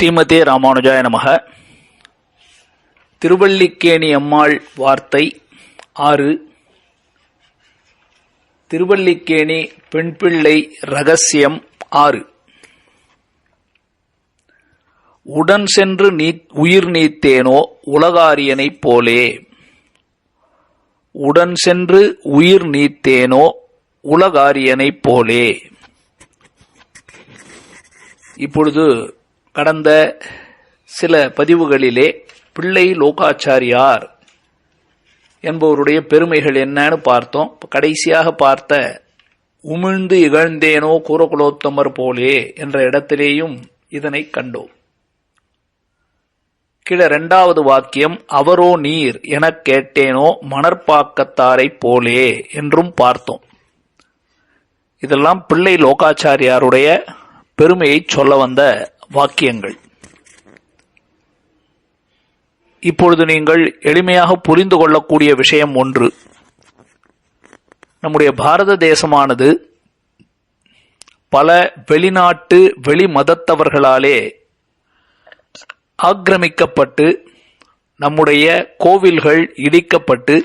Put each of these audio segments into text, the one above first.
ஸ்ரீமதே ராமானுஜாய நமக. திருவல்லிக்கேணி அம்மாள் வார்த்தை 6. திருவல்லிக்கேணி பெண்பிள்ளை ரகசியம் 6. உடன் சென்று உயிர் நீத்தேனோ உலகாரியனைப் போலே. உடன் சென்று உயிர் நீத்தேனோ உலகாரியனைப் போலே. இப்பொழுது கடந்த சில பதிவுகளிலே பிள்ளை லோகாச்சாரியார் என்பவருடைய பெருமைகள் என்னன்னு பார்த்தோம். கடைசியாக பார்த்த உமிழ்ந்து இகழ்ந்தேனோ கூறகுலோத்தமர் போலே என்ற இடத்திலேயும் இதனை கண்டோம். கீழே 2வது வாக்கியம் அவரோ நீர் எனக் கேட்டேனோ மணற்பாக்கத்தாரைப் போலே என்றும் பார்த்தோம். இதெல்லாம் பிள்ளை லோகாச்சாரியாருடைய பெருமையை சொல்ல வந்த வாக்கியங்கள். இப்பொழுது நீங்கள் எளிமையாக புரிந்து கொள்ளக்கூடிய விஷயம் ஒன்று. நம்முடைய பாரத தேசமானது பல வெளிநாட்டு வெளி மதத்தவர்களாலே ஆக்கிரமிக்கப்பட்டு நம்முடைய கோவில்கள் இடிக்கப்பட்டு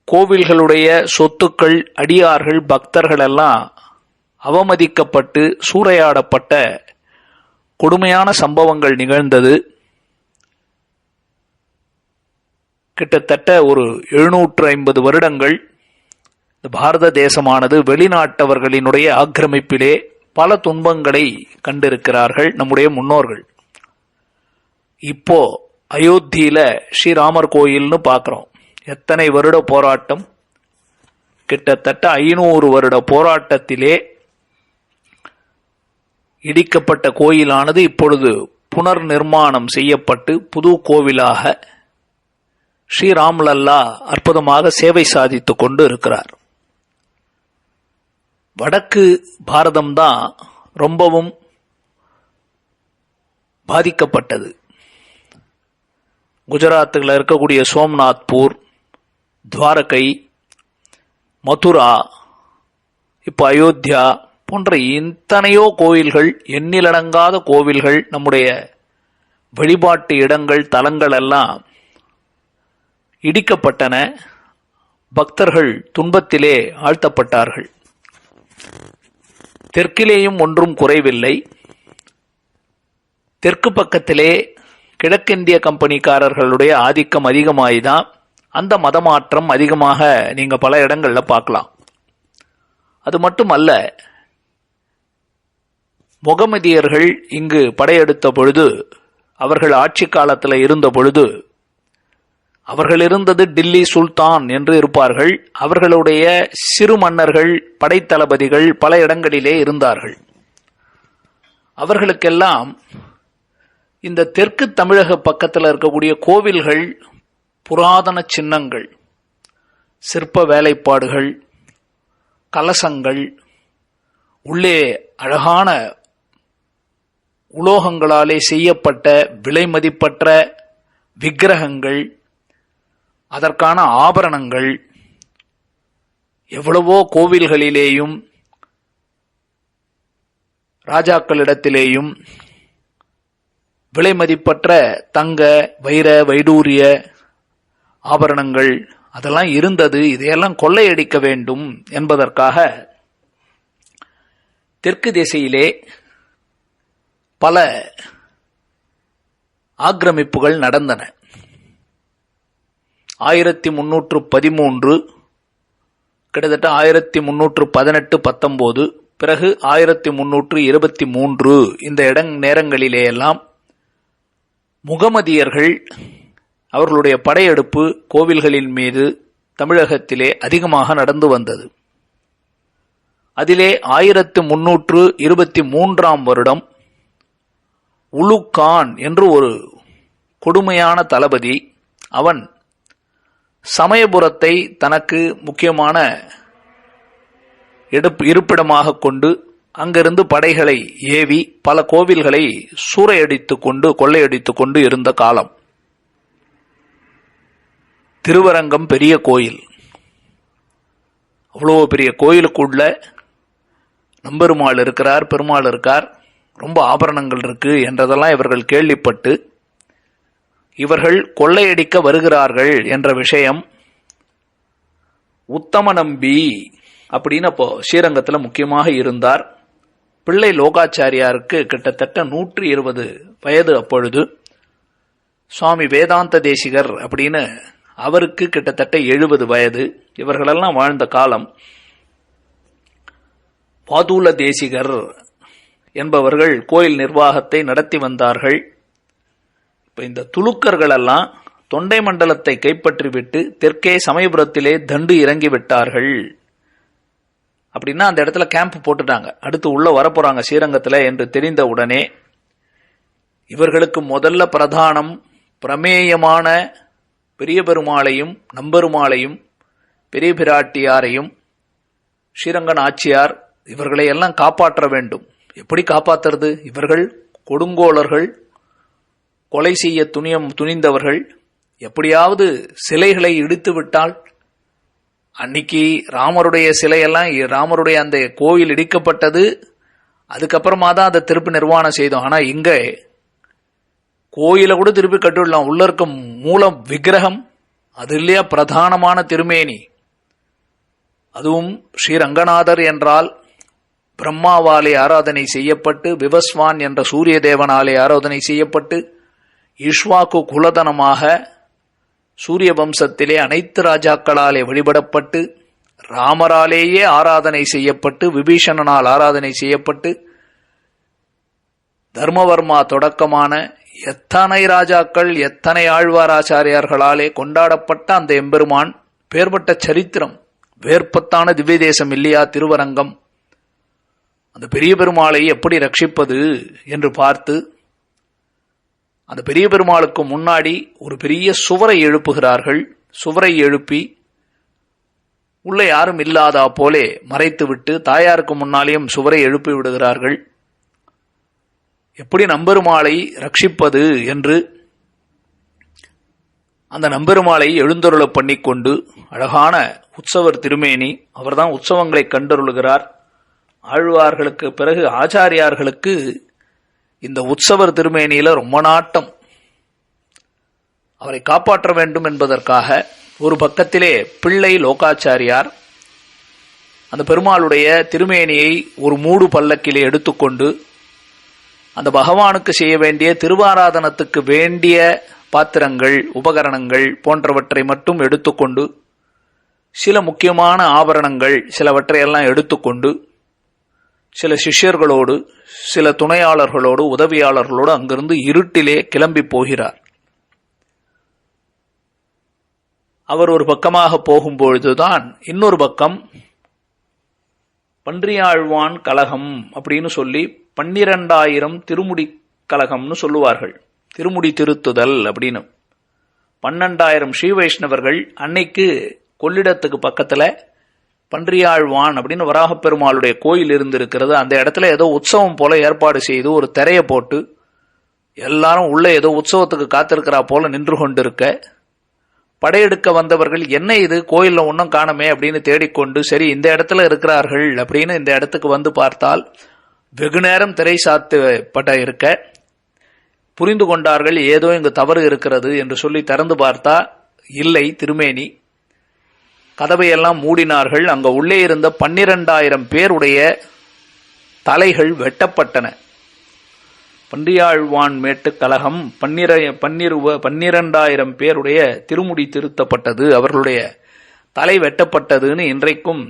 கோவில்களுடைய சொத்துக்கள் அடியார்கள் பக்தர்கள் எல்லாம் அவமதிக்கப்பட்டு சூறையாடப்பட்ட கொடுமையான சம்பவங்கள் நிகழ்ந்தது. கிட்டத்தட்ட ஒரு 750 வருடங்கள் இந்த பாரத தேசமானது வெளிநாட்டவர்களினுடைய ஆக்கிரமிப்பிலே பல துன்பங்களை கண்டிருக்கிறார்கள் நம்முடைய முன்னோர்கள். இப்போ அயோத்தியில ஸ்ரீராமர் கோயில்னு பார்க்கிறோம். எத்தனை வருட போராட்டம்! கிட்டத்தட்ட 500 வருட போராட்டத்திலே இடிக்கப்பட்ட கோயிலானது இப்பொழுது புனர் நிர்மாணம் செய்யப்பட்டு புது கோவிலாக ஸ்ரீராம்லல்லா அற்புதமாக சேவை சாதித்துக் கொண்டு இருக்கிறார். வடக்கு பாரதம்தான் ரொம்பவும் பாதிக்கப்பட்டது. குஜராத்தில் இருக்கக்கூடிய சோம்நாத்பூர், துவாரகை, மதுரா, இப்போ அயோத்தியா போன்ற இத்தனையோ கோவில்கள், எண்ணிலடங்காத கோவில்கள், நம்முடைய வழிபாட்டு இடங்கள் தலங்கள் எல்லாம் இடிக்கப்பட்டன. பக்தர்கள் துன்பத்திலே ஆழ்த்தப்பட்டார்கள். தெற்கிலேயும் ஒன்றும் குறைவில்லை. தெற்கு பக்கத்திலே கிழக்கிந்திய கம்பெனிக்காரர்களுடைய ஆதிக்கம் அதிகமாகிதான் அந்த மதமாற்றம் அதிகமாக நீங்க பல இடங்கள்ல பார்க்கலாம். அது மட்டுமல்ல, முகமதியர்கள் இங்கு படையெடுத்த பொழுது, அவர்கள் ஆட்சி காலத்தில் இருந்த பொழுது, அவர்கள் இருந்தது டில்லி சுல்தான் என்று இருப்பார்கள். அவர்களுடைய சிறு மன்னர்கள் படைத்தளபதிகள் பல இடங்களிலே இருந்தார்கள். அவர்களுக்கெல்லாம் இந்த தெற்கு தமிழக பக்கத்தில் இருக்கக்கூடிய கோவில்கள், புராதன சின்னங்கள், சிற்ப வேலைப்பாடுகள், கலசங்கள், உள்ளே அழகான உலோகங்களாலே செய்யப்பட்ட விலை மதிப்பற்ற விக்கிரகங்கள், அதற்கான ஆபரணங்கள், எவ்வளவோ கோவில்களிலேயும் ராஜாக்களிடத்திலேயும் விலை மதிப்பற்ற தங்க வைர வைடூரிய ஆபரணங்கள் அதெல்லாம் இருந்தது. இதையெல்லாம் கொள்ளையடிக்க வேண்டும் என்பதற்காக தெற்கு திசையிலே பல ஆக்கிரமிப்புகள் நடந்தன. 1313, கிட்டத்தட்ட 1318-19, பிறகு 1323 இந்த நேரங்களிலேயெல்லாம் முகமதியர்கள் அவர்களுடைய படையெடுப்பு கோவில்களின் மீது தமிழகத்திலே அதிகமாக நடந்து வந்தது. அதிலே 1323 வருடம் உலுக்கான் என்று ஒரு கொடுமையான தளபதி, அவன் சமயபுரத்தை தனக்கு முக்கியமான இருப்பிடமாக கொண்டு அங்கிருந்து படைகளை ஏவி பல கோவில்களை சூறையடித்துக் கொண்டு கொள்ளையடித்துக் கொண்டு இருந்த காலம். திருவரங்கம் பெரிய கோயில், அவ்வளோ பெரிய கோயிலுக்குள்ள நம்பெருமாள் இருக்கிறார், பெருமாள் இருக்கார். ரொம்ப ஆபரணங்கள் இருக்கு என்றதெல்லாம் இவர்கள் கேள்விப்பட்டு இவர்கள் கொள்ளையடிக்க வருகிறார்கள் என்ற விஷயம் உத்தம நம்பி அப்படின்னு அப்போ ஸ்ரீரங்கத்தில் முக்கியமாக இருந்தார். பிள்ளை லோகாச்சாரியாருக்கு கிட்டத்தட்ட 120 வயது. அப்பொழுது சுவாமி வேதாந்த தேசிகர் அப்படின்னு அவருக்கு கிட்டத்தட்ட 70 வயது. இவர்களெல்லாம் வாழ்ந்த காலம். பாதூல தேசிகர் என்பவர்கள் கோயில் நிர்வாகத்தை நடத்தி வந்தார்கள். இப்ப இந்த துலுக்கர்கள் எல்லாம் தொண்டை மண்டலத்தை கைப்பற்றிவிட்டு தெற்கே சமயபுரத்திலே தண்டு இறங்கி விட்டார்கள். அப்படின்னா அந்த இடத்துல கேம்ப் போட்டுட்டாங்க. அடுத்து உள்ள வரப்போறாங்க ஸ்ரீரங்கத்தில் என்று தெரிந்த உடனே இவர்களுக்கு முதல்ல பிரதானம் பிரமேயமான பெரிய பெருமாளையும் நம்பெருமாளையும் பெரிய பிராட்டியாரையும் ஸ்ரீரங்கன் ஆட்சியார் இவர்களை எல்லாம் காப்பாற்ற வேண்டும். எப்படி காப்பாற்றுறது? இவர்கள் கொடுங்கோளர்கள், கொலை செய்ய துணிந்தவர்கள். எப்படியாவது சிலைகளை இடித்து விட்டால், அன்னைக்கு ராமருடைய சிலையெல்லாம் ராமருடைய அந்த கோயில் இடிக்கப்பட்டது, அதுக்கப்புறமா தான் அதை திருப்பி நிர்வாணம் செய்தோம். ஆனா இங்க கோயிலை கூட திருப்பி கட்டிவிடலாம். உள்ள இருக்க மூல விக்கிரகம் அது இல்லையா பிரதானமான திருமேனி. அதுவும் ஸ்ரீரங்கநாதர் என்றால் பிரம்மாவாலே ஆராதனை செய்யப்பட்டு, விவஸ்வான் என்ற சூரிய தேவனாலே ஆராதனை செய்யப்பட்டு, இஷ்வாக்கு குலதனமாக சூரிய வம்சத்திலே அனைத்து ராஜாக்களாலே வழிபடப்பட்டு, ராமராலேயே ஆராதனை செய்யப்பட்டு, விபீஷணனால் ஆராதனை செய்யப்பட்டு, தர்மவர்மா தொடக்கமான எத்தனை ராஜாக்கள் எத்தனை ஆழ்வாராச்சாரியார்களாலே கொண்டாடப்பட்ட அந்த எம்பெருமான் பேர்பட்ட சரித்திரம். வேர்பத்தான திவ்ய தேசம் இல்லையா திருவரங்கம்? அந்த பெரிய பெருமாளை எப்படி ரட்சிப்பது என்று பார்த்து அந்த பெரிய பெருமாளுக்கு முன்னாடி ஒரு பெரிய சுவரை எழுப்புகிறார்கள். சுவரை எழுப்பி உள்ள யாரும் இல்லாதா போலே மறைத்துவிட்டு தாயாருக்கு முன்னாலேயும் சுவரை எழுப்பி விடுகிறார்கள். எப்படி நம்பெருமாளை ரட்சிப்பது என்று அந்த நம்பெருமாளை எழுந்தருள பண்ணிக்கொண்டு அழகான உற்சவர் திருமேனி, அவர்தான் உற்சவங்களை கண்டருளுகிறார். ஆழ்வார்களுக்கு பிறகு ஆச்சாரியார்களுக்கு இந்த உற்சவர் திருமேனியில ரொம்ப நாட்டம். அவரை காப்பாற்ற வேண்டும் என்பதற்காக ஒரு பக்கத்திலே பிள்ளை லோகாச்சாரியார் அந்த பெருமாளுடைய திருமேனியை ஒரு மூடு பல்லக்கிலே எடுத்துக்கொண்டு அந்த பகவானுக்கு செய்ய வேண்டிய திருவாராதனத்துக்கு வேண்டிய பாத்திரங்கள் உபகரணங்கள் போன்றவற்றை மட்டும் எடுத்துக்கொண்டு, சில முக்கியமான ஆபரணங்கள் சிலவற்றையெல்லாம் எடுத்துக்கொண்டு சில சிஷ்யர்களோடு சில துணையாளர்களோடு உதவியாளர்களோடு அங்கிருந்து இருட்டிலே கிளம்பி போகிறார். அவர் ஒரு பக்கமாக போகும்பொழுதுதான் இன்னொரு பக்கம் பன்றியாழ்வான் கலகம் அப்படின்னு சொல்லி 12,000 திருமுடி கலகம்னு சொல்லுவார்கள். திருமுடி திருத்துதல் அப்படின்னு 12,000 ஸ்ரீ வைஷ்ணவர்கள் அன்னைக்கு கொள்ளிடத்துக்கு பக்கத்துல பன்றியாழ்வான் அப்படின்னு வராகப்பெருமாளுடைய கோயில் இருந்திருக்கிறது. அந்த இடத்துல ஏதோ உற்சவம் போல ஏற்பாடு செய்து ஒரு திரையை போட்டு எல்லாரும் உள்ள ஏதோ உற்சவத்துக்கு காத்திருக்கிறா போல நின்று கொண்டிருக்க, படையெடுக்க வந்தவர்கள் என்ன இது கோயில்ல ஒன்றும் காணமே அப்படின்னு தேடிக்கொண்டு சரி இந்த இடத்துல இருக்கிறார்கள் அப்படின்னு இந்த இடத்துக்கு வந்து பார்த்தால் வெகு நேரம் திரை சாத்தப்பட்ட இருக்க புரிந்து கொண்டார்கள் ஏதோ இங்கு தவறு இருக்கிறது என்று சொல்லி திறந்து பார்த்தா இல்லை திருமேனி. கதவையெல்லாம் மூடினார்கள். அங்க உள்ளே இருந்த 12,000 பேருடைய தலைகள் வெட்டப்பட்டன. பன்றியாழ்வான் மேட்டு கலகம் 12,000 பேருடைய திருமுடி திருத்தப்பட்டது, அவர்களுடைய தலை வெட்டப்பட்டதுன்னு இன்றைக்கும்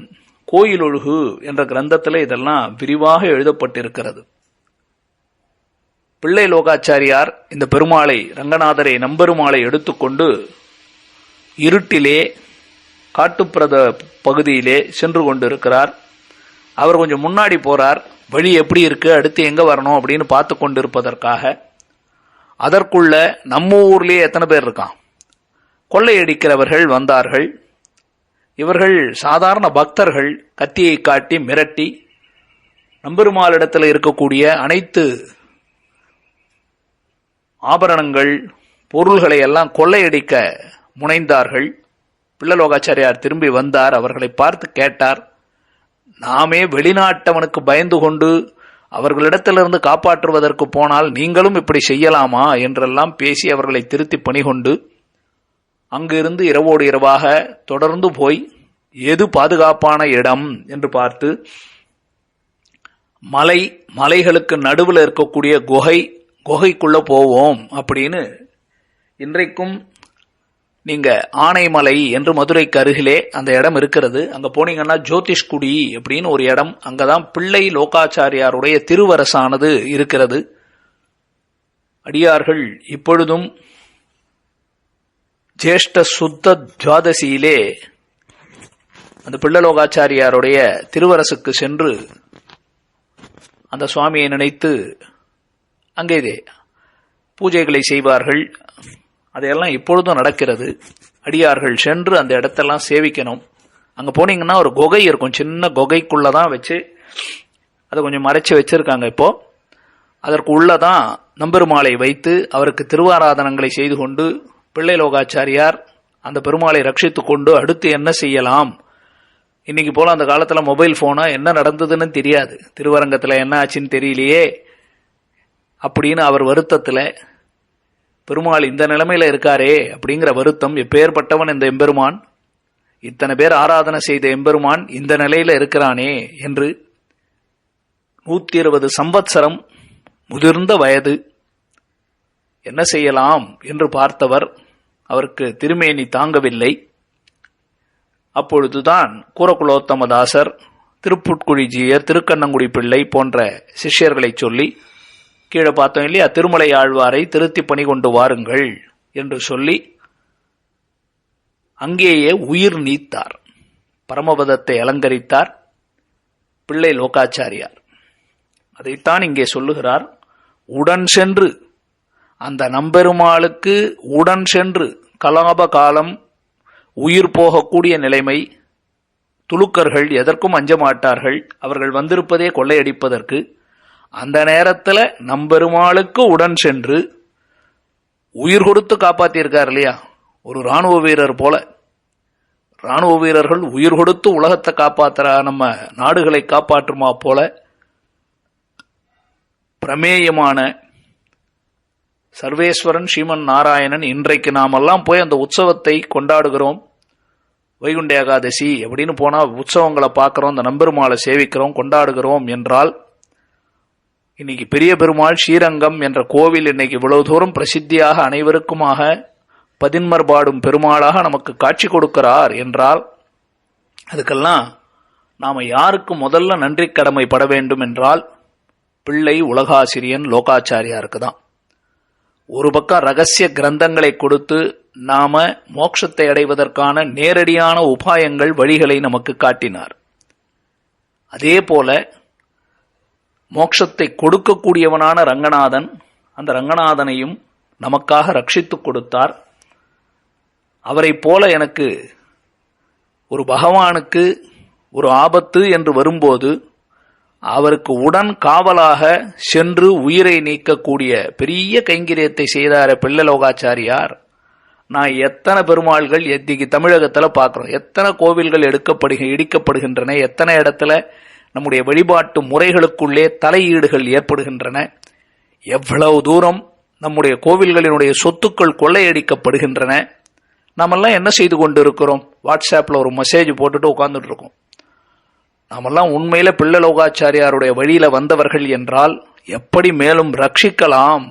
கோயில் ஒழுகு என்ற கிரந்தத்தில் இதெல்லாம் விரிவாக எழுதப்பட்டிருக்கிறது. பிள்ளை லோகாச்சாரியார் இந்த பெருமாளை ரங்கநாதரை நம்பெருமாளை எடுத்துக்கொண்டு இருட்டிலே காட்டுப்பிரத பகுதியிலே சென்று கொண்டிருக்கிறார். அவர் கொஞ்சம் முன்னாடி போறார். வழி எப்படி இருக்கு, அடுத்து எங்க வரணும் அப்படின்னு பார்த்து கொண்டிருப்பதற்காக. அதற்குள்ள நம்ம ஊர்லயே எத்தனை பேர் இருக்கான், கொள்ளையடிக்கிறவர்கள் வந்தார்கள். இவர்கள் சாதாரண பக்தர்கள். கத்தியை காட்டி மிரட்டி நம்பெருமாளிடத்தில் இருக்கக்கூடிய அனைத்து ஆபரணங்கள் பொருள்களை எல்லாம் கொள்ளையடிக்க முனைந்தார்கள். பிள்ளலோகாச்சாரியார் திரும்பி வந்தார். அவர்களை பார்த்து கேட்டார், நாமே வெளிநாட்டவனுக்கு பயந்து கொண்டு அவர்களிடத்திலிருந்து காப்பாற்றுவதற்கு போனால் நீங்களும் இப்படி செய்யலாமா என்றெல்லாம் பேசி அவர்களை திருத்தி பணிகொண்டு அங்கிருந்து இரவோடு இரவாக தொடர்ந்து போய் எது பாதுகாப்பான இடம் என்று பார்த்து மலைகளுக்கு நடுவில் இருக்கக்கூடிய குகைக்குள்ள போவோம் அப்படின்னு இன்றைக்கும் நீங்க ஆனைமலை என்று மதுரைக்கு அருகிலே அந்த இடம் இருக்கிறது. அங்க போனீங்கன்னா ஜோதிஷ்குடி அப்படின்னு ஒரு இடம், அங்கதான் பிள்ளை லோகாச்சாரியாருடைய திருவரசானது இருக்கிறது. அடியார்கள் இப்பொழுதும் ஜேஷ்ட சுத்த துவாதசியிலே அந்த பிள்ளை லோகாச்சாரியாருடைய திருவரசுக்கு சென்று அந்த சுவாமியை நினைத்து அங்கே பூஜைகளை செய்வார்கள். அதையெல்லாம் இப்பொழுதும் நடக்கிறது. அடியார்கள் சென்று அந்த இடத்தெல்லாம் சேவிக்கணும். அங்கே போனீங்கன்னா ஒரு குகை இருக்கும், சின்ன குகைக்குள்ளதான் வச்சு அதை கொஞ்சம் மறைச்சு வச்சிருக்காங்க. இப்போ அதற்கு உள்ளதான் நம்பெருமாளை வைத்து அவருக்கு திருவாராதனங்களை செய்து கொண்டு பிள்ளை லோகாச்சாரியார் அந்த பெருமாளை ரட்சித்து கொண்டு அடுத்து என்ன செய்யலாம். இன்னைக்கு போல அந்த காலத்துல மொபைல் போனா என்ன நடந்ததுன்னு தெரியாது, திருவரங்கத்துல என்ன ஆச்சுன்னு தெரியலையே அப்படின்னு அவர் வருத்தத்துல பெருமாள் இந்த நிலைமையில இருக்காரே அப்படிங்கிற வருத்தம், எப்பேற்பட்டவன் இந்த எம்பெருமான், இத்தனை பேர் ஆராதனை செய்த எம்பெருமான் இந்த நிலையில இருக்கிறானே என்று 120 சம்பத்சரம் முதிர்ந்த வயது என்ன செய்யலாம் என்று பார்த்தவர் அவருக்கு திருமேனி தாங்கவில்லை. அப்பொழுதுதான் கூரகுலோத்தமதாசர், திருப்புட்குழிஜியர், திருக்கண்ணங்குடி பிள்ளை போன்ற சிஷ்யர்களை சொல்லி கீழே பார்த்தோம் இல்லையா, திருமலை ஆழ்வாரை திருத்தி பணி கொண்டு வாருங்கள் என்று சொல்லி அங்கேயே உயிர் நீத்தார், பரமபதத்தை அலங்கரித்தார் பிள்ளை லோகாச்சாரியார். அதைத்தான் இங்கே சொல்லுகிறார். உடன் சென்று அந்த நம்பெருமாளுக்கு உடன் சென்று கலாப காலம் உயிர் போகக்கூடிய நிலைமை. துலுக்கர்கள் எதற்கும் அஞ்ச மாட்டார்கள், அவர்கள் வந்திருப்பதே கொள்ளையடிப்பதற்கு. அந்த நேரத்தில் நம்பெருமாளுக்கு உடன் சென்று உயிர் கொடுத்து காப்பாத்தியிருக்கார் இல்லையா, ஒரு இராணுவ வீரர் போல. இராணுவ வீரர்கள் உயிர் கொடுத்து உலகத்தை காப்பாத்துற நம்ம நாடுகளை காப்பாற்றுமா போல பிரமேயமான சர்வேஸ்வரன் ஸ்ரீமன் நாராயணன் இன்றைக்கு நாமெல்லாம் போய் அந்த உற்சவத்தை கொண்டாடுகிறோம். வைகுண்ட ஏகாதசி அப்படின்னு போனா உற்சவங்களை பார்க்கிறோம், அந்த நம்பெருமாளை சேவிக்கிறோம், கொண்டாடுகிறோம் என்றால் இன்னைக்கு பெரிய பெருமாள் ஸ்ரீரங்கம் என்ற கோவில் இன்னைக்கு இவ்வளவு தூரம் பிரசித்தியாக அனைவருக்குமாக பதின்மர் பாடும் பெருமாளாக நமக்கு காட்சி கொடுக்கிறார் என்றால் அதுக்கெல்லாம் நாம யாருக்கு முதல்ல நன்றி கடமைப்பட வேண்டும் என்றால் பிள்ளை உலகாசிரியன் லோகாச்சாரியாருக்கு தான். ஒரு பக்கம் ரகசிய கிரந்தங்களை கொடுத்து நாம மோட்சத்தை அடைவதற்கான நேரடியான உபாயங்கள் வழிகளை நமக்கு காட்டினார். அதே போல மோட்சத்தை கொடுக்கக்கூடியவனான ரங்கநாதன், அந்த ரங்கநாதனையும் நமக்காக ரட்சித்துக் கொடுத்தார். அவரை போல எனக்கு ஒரு பகவானுக்கு ஒரு ஆபத்து என்று வரும்போது அவருக்கு உடன் காவலாக சென்று உயிரை நீக்கக்கூடிய பெரிய கைங்கரியத்தை செய்தார பிள்ளை லோகாச்சாரியார். நான் எத்தனை பெருமாள்கள் எத்திக்கு தமிழகத்தில் பார்க்கிறோம், எத்தனை கோவில்கள் இடிக்கப்படுகின்றன, எத்தனை இடத்துல நம்முடைய வழிபாட்டு முறைகளுக்குள்ளே தலையீடுகள் ஏற்படுகின்றன, எவ்வளவு தூரம் நம்முடைய கோவில்களினுடைய சொத்துக்கள் கொள்ளையடிக்கப்படுகின்றன. நாமெல்லாம் என்ன செய்து கொண்டு இருக்கிறோம்? வாட்ஸ்அப்ல ஒரு மெசேஜ் போட்டுட்டு உட்கார்ந்துட்டு இருக்கோம். நாமெல்லாம் உண்மையில பிள்ளை லோகாச்சாரியாருடைய வழியில வந்தவர்கள் என்றால் எப்படி மேலும் ரட்சிக்கலாம்,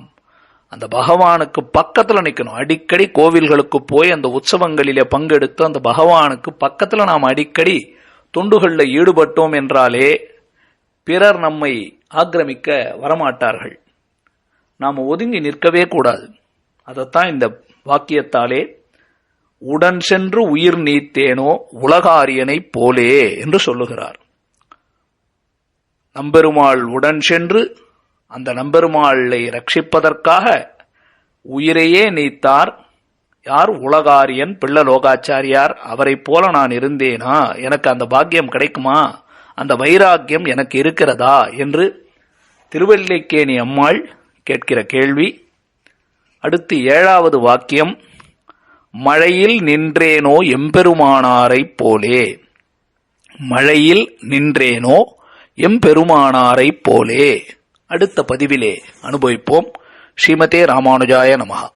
அந்த பகவானுக்கு பக்கத்துல நிக்கணும். அடிக்கடி கோவில்களுக்கு போய் அந்த உற்சவங்களிலே பங்கெடுத்து அந்த பகவானுக்கு பக்கத்துல நாம் அடிக்கடி தொண்டுகள்ல ஈடுபட்டோம் என்றாலே பிறர் நம்மை ஆக்கிரமிக்க வரமாட்டார்கள். நாம் ஒதுங்கி நிற்கவே கூடாது. அதைத்தான் இந்த வாக்கியத்தாலே உடன் சென்று உயிர் நீத்தேனோ உலகாரியனை போலே என்று சொல்லுகிறார். நம்பெருமாள் உடன் சென்று அந்த நம்பெருமாளை ரட்சிப்பதற்காக உயிரையே நீத்தார். யார்? உலகாரியன் பிள்ளை லோகாச்சாரியார். அவரை போல நான் இருந்தேனா, எனக்கு அந்த பாக்கியம் கிடைக்குமா, அந்த வைராக்கியம் எனக்கு இருக்கிறதா என்று திருவல்லிக்கேணி அம்மாள் கேட்கிற கேள்வி. அடுத்து 7வது வாக்கியம், மழையில் நின்றேனோ எம்பெருமானாரை போலே. மழையில் நின்றேனோ எம்பெருமானாரைப் போலே. அடுத்த பதிவிலே அனுபவிப்போம். ஸ்ரீமதே ராமானுஜாய நமஹ.